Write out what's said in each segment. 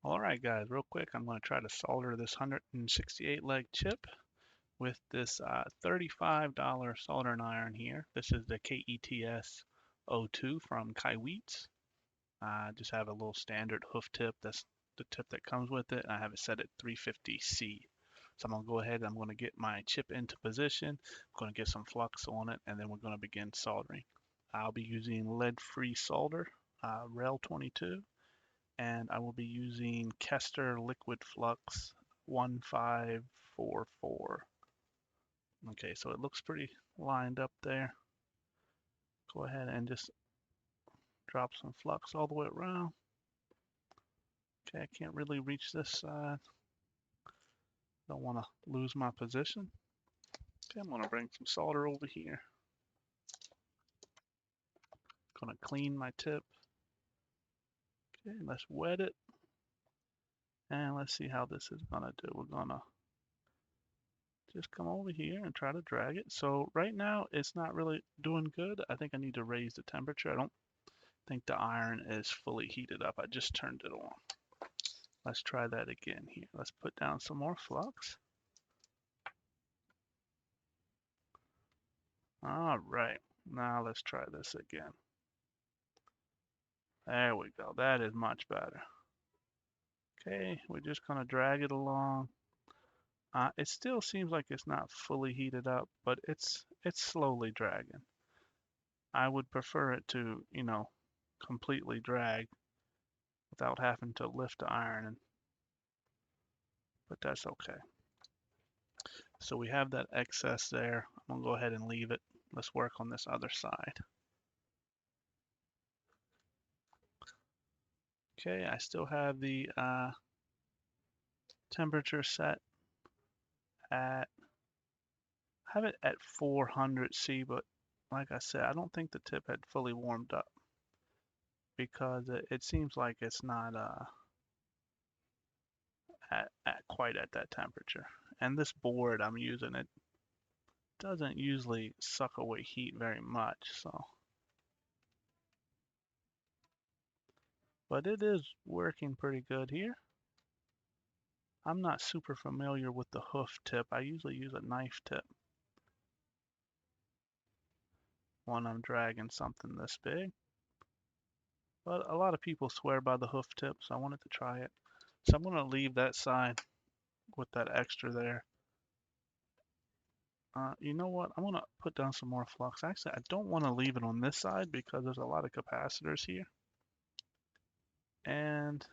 Alright guys, real quick, I'm going to try to solder this 168 leg chip with this $35 soldering iron here. This is the KETS02 from KaiWeeTs. I just have a little standard hoof tip. That's the tip that comes with it. And I have it set at 350C. So I'm going to go ahead and I'm going to get my chip into position. I'm going to get some flux on it and then we're going to begin soldering. I'll be using lead-free solder, Rail 22. And I will be using Kester Liquid Flux 1544. Okay, so it looks pretty lined up there. Go ahead and just drop some flux all the way around. Okay, I can't really reach this side. Don't want to lose my position. Okay, I'm going to bring some solder over here. Going to clean my tip. Okay, let's wet it. And let's see how this is going to do. We're going to just come over here and try to drag it. So right now it's not really doing good. I think I need to raise the temperature. I don't think the iron is fully heated up. I just turned it on. Let's try that again here. Let's put down some more flux. All right, now let's try this again. There we go. That is much better. Okay, we're just gonna drag it along. It still seems like it's not fully heated up, but it's slowly dragging. I would prefer it to, completely drag without having to lift the iron, but that's okay. So we have that excess there. I'm gonna go ahead and leave it. Let's work on this other side. Okay, I still have the temperature set at, I have it at 400C, but like I said, I don't think the tip had fully warmed up because it seems like it's not at quite at that temperature. And this board I'm using, it doesn't usually suck away heat very much, so. But it is working pretty good here. I'm not super familiar with the hoof tip. I usually use a knife tip when I'm dragging something this big. But a lot of people swear by the hoof tip, so I wanted to try it. So I'm going to leave that side with that extra there. You know what? I'm going to put down some more flux. Actually, I don't want to leave it on this side because there's a lot of capacitors here. And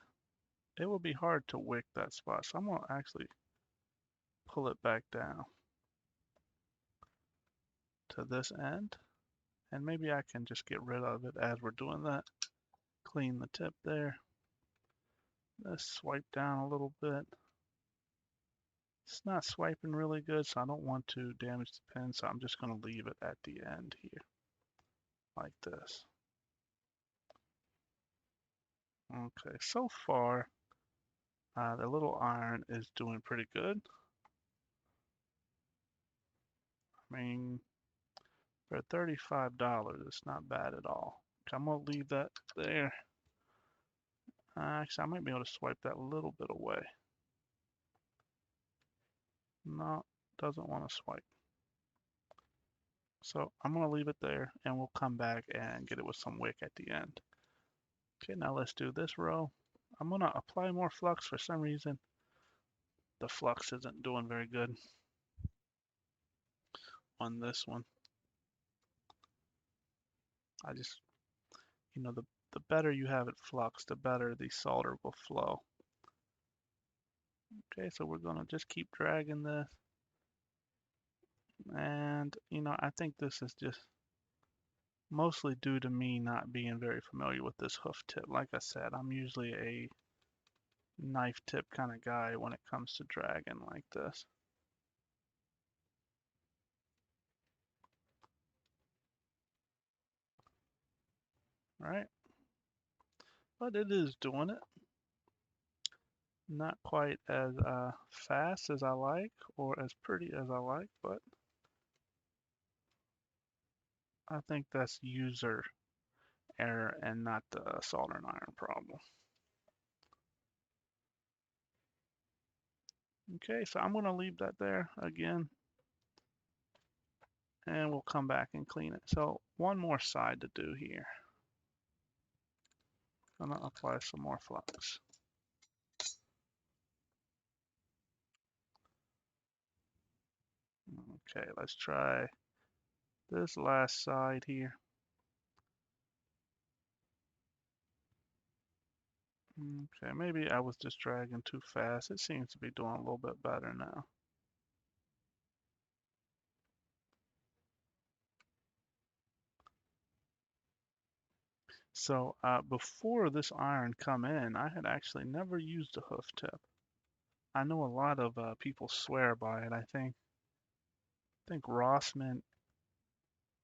it will be hard to wick that spot. So I'm going to actually pull it back down to this end. And maybe I can just get rid of it as we're doing that. Clean the tip there. Let's swipe down a little bit. It's not swiping really good, so I don't want to damage the pen, so I'm just going to leave it at the end here, like this. Okay, so far, the little iron is doing pretty good. I mean, for $35, it's not bad at all. Okay, I'm going to leave that there. Actually, I might be able to swipe that a little bit away. No, doesn't want to swipe. So I'm going to leave it there, and we'll come back and get it with some wick at the end. Okay, now let's do this row. I'm going to apply more flux. For some reason, the flux isn't doing very good on this one. I just, the better you have it flux, the better the solder will flow. Okay, so we're going to just keep dragging this. And, I think this is just mostly due to me not being very familiar with this hoof tip. Like I said, I'm usually a knife tip kind of guy when it comes to dragging like this. Right? But it is doing it. Not quite as fast as I like or as pretty as I like, but I think that's user error and not the soldering iron problem. Okay, so I'm gonna leave that there again, and we'll come back and clean it. So one more side to do here. Gonna apply some more flux. Okay, let's try this last side here. Okay, maybe I was just dragging too fast. It seems to be doing a little bit better now. So before this iron come in, I had actually never used a hoof tip. I know a lot of people swear by it. I think Rossman.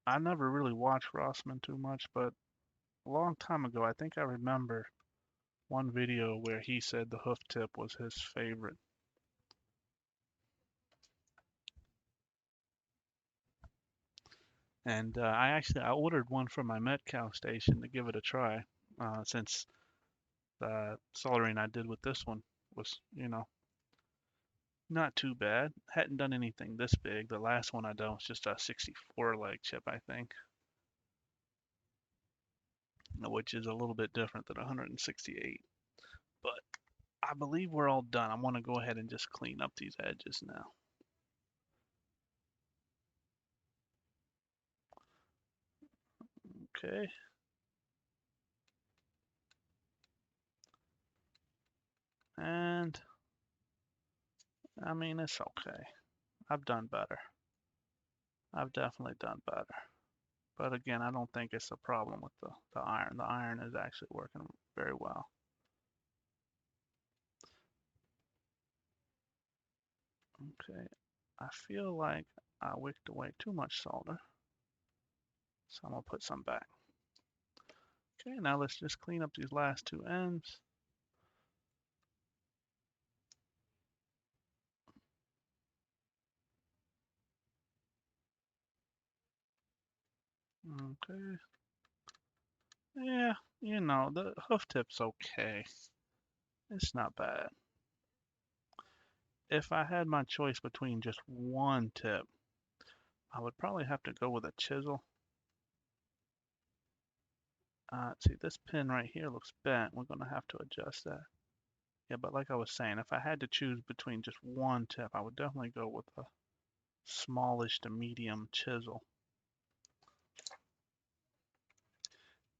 I never really watched Rossman too much, but a long time ago, I think I remember one video where he said the hoof tip was his favorite. And I ordered one from my Metcal station to give it a try, since the soldering I did with this one was, not too bad. Hadn't done anything this big. The last one I done was just a 64 leg chip, I think, which is a little bit different than 168. But I believe we're all done. I want to go ahead and just clean up these edges now. Okay. And I mean, it's okay. I've done better. I've definitely done better. But again, I don't think it's a problem with the iron. The iron is actually working very well. Okay. I feel like I wicked away too much solder, so I'm gonna put some back. Okay, now let's just clean up these last two ends. Okay. Yeah, the hoof tip's okay. It's not bad. If I had my choice between just one tip, I would probably have to go with a chisel. See, this pin right here looks bent. We're gonna have to adjust that. Yeah, but like I was saying, if I had to choose between just one tip, I would definitely go with a smallish to medium chisel.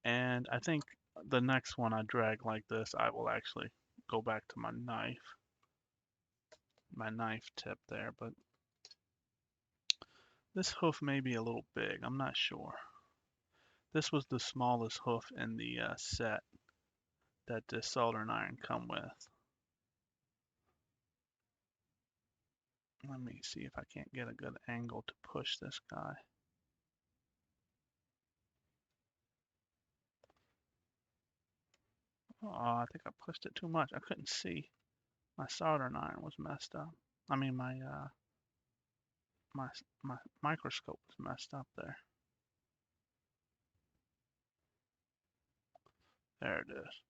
And I think the next one I drag like this, I will actually go back to my knife tip there, but this hoof may be a little big. I'm not sure. This was the smallest hoof in the set that this soldering iron come with. Let me see if I can't get a good angle to push this guy. Oh, I think I pushed it too much. I couldn't see. My soldering iron was messed up. I mean, my my microscope was messed up there. There it is.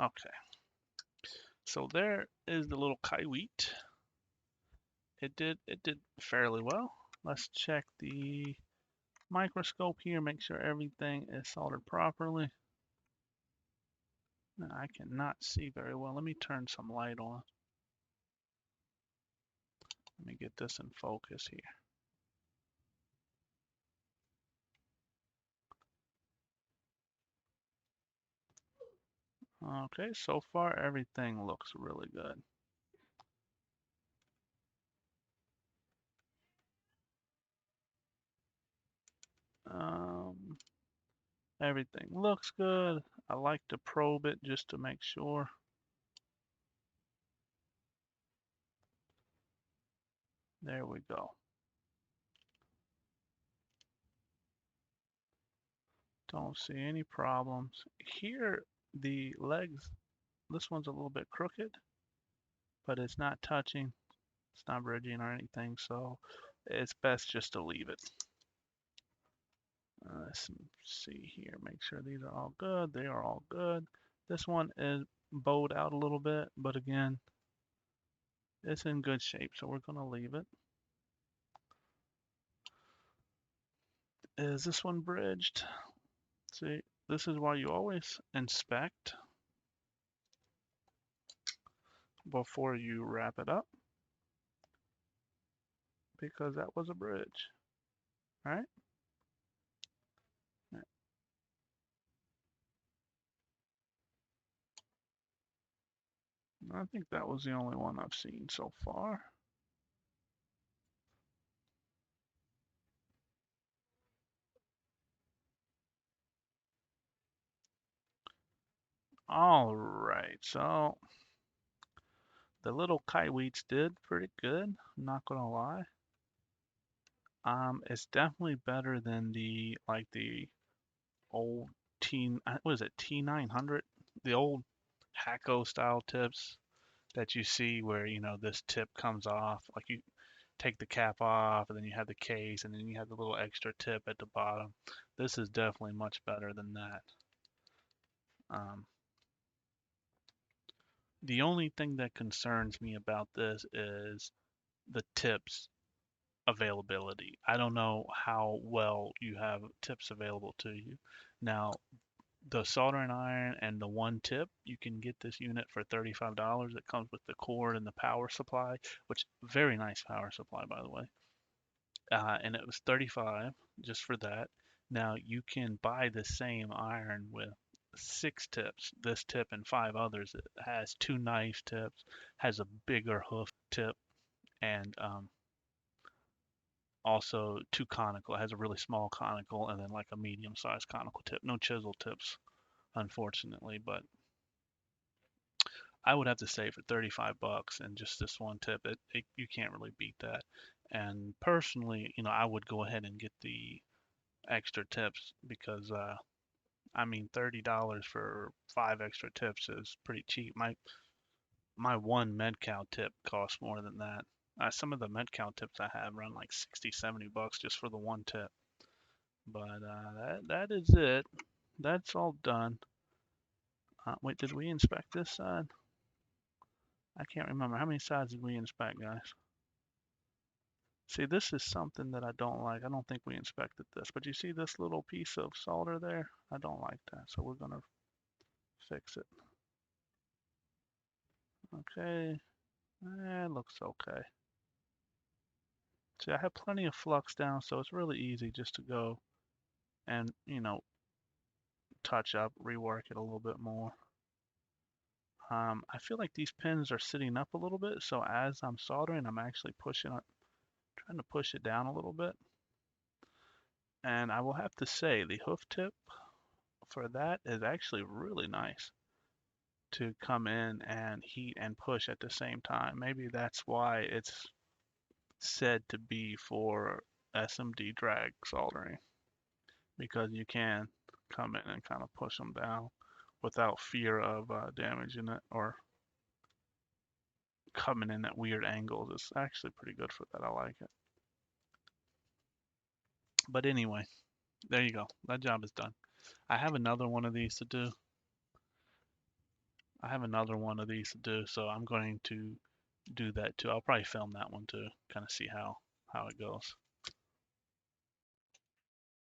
Okay. So there is the little KaiWeeT. It did fairly well. Let's check the microscope here, make sure everything is soldered properly. I cannot see very well. Let me turn some light on. Let me get this in focus here. Okay, so far everything looks really good. Um, Everything looks good. I like to probe it just to make sure. There we go. Don't see any problems. Here, the legs, this one's a little bit crooked, but it's not touching. It's not bridging or anything, so it's best just to leave it. Let's see here, make sure these are all good. They are all good. This one is bowed out a little bit, but again, It's in good shape, so we're gonna leave it. Is this one bridged? See, this is why you always inspect before you wrap it up, because that was a bridge, right? I think that was the only one I've seen so far. All right, so the little KaiWeeTs did pretty good, I'm not gonna lie. It's definitely better than the old what is it, T900? The old Hacko style tips that you see where, this tip comes off, like you take the cap off and then you have the case and then you have the little extra tip at the bottom. This is definitely much better than that. Um, the only thing that concerns me about this is the tips availability. I don't know how well you have tips available to you. Now, the soldering iron and the one tip, you can get this unit for $35. It comes with the cord and the power supply, which very nice power supply, by the way. And it was 35 just for that. Now you can buy the same iron with 6 tips, this tip and 5 others. It has 2 knife tips, has a bigger hoof tip, and also 2 conical. It has a really small conical and then like a medium-sized conical tip. No chisel tips, unfortunately, but I would have to say for 35 bucks and just this one tip, you can't really beat that. And personally, I would go ahead and get the extra tips because I mean $30 for 5 extra tips is pretty cheap. My one MedCal tip costs more than that. Some of the MedCal tips I have run like 60, 70 bucks just for the one tip. But that is it. That's all done. Wait, did we inspect this side? I can't remember. How many sides did we inspect, guys? See, this is something that I don't like. I don't think we inspected this. But you see this little piece of solder there? I don't like that. So we're going to fix it. Okay. It looks okay. See, I have plenty of flux down, so it's really easy just to go and, touch up, rework it a little bit more. I feel like these pins are sitting up a little bit, so as I'm soldering, I'm actually pushing it, trying to push it down a little bit. And I will have to say, the hoof tip for that is actually really nice to come in and heat and push at the same time. Maybe that's why it's said to be for SMD drag soldering, because you can come in and kind of push them down without fear of damaging it or coming in at weird angles. It's actually pretty good for that. I like it. But anyway, there you go. That job is done. I have another one of these to do. So I'm going to do that too. I'll probably film that one too, kind of see how it goes.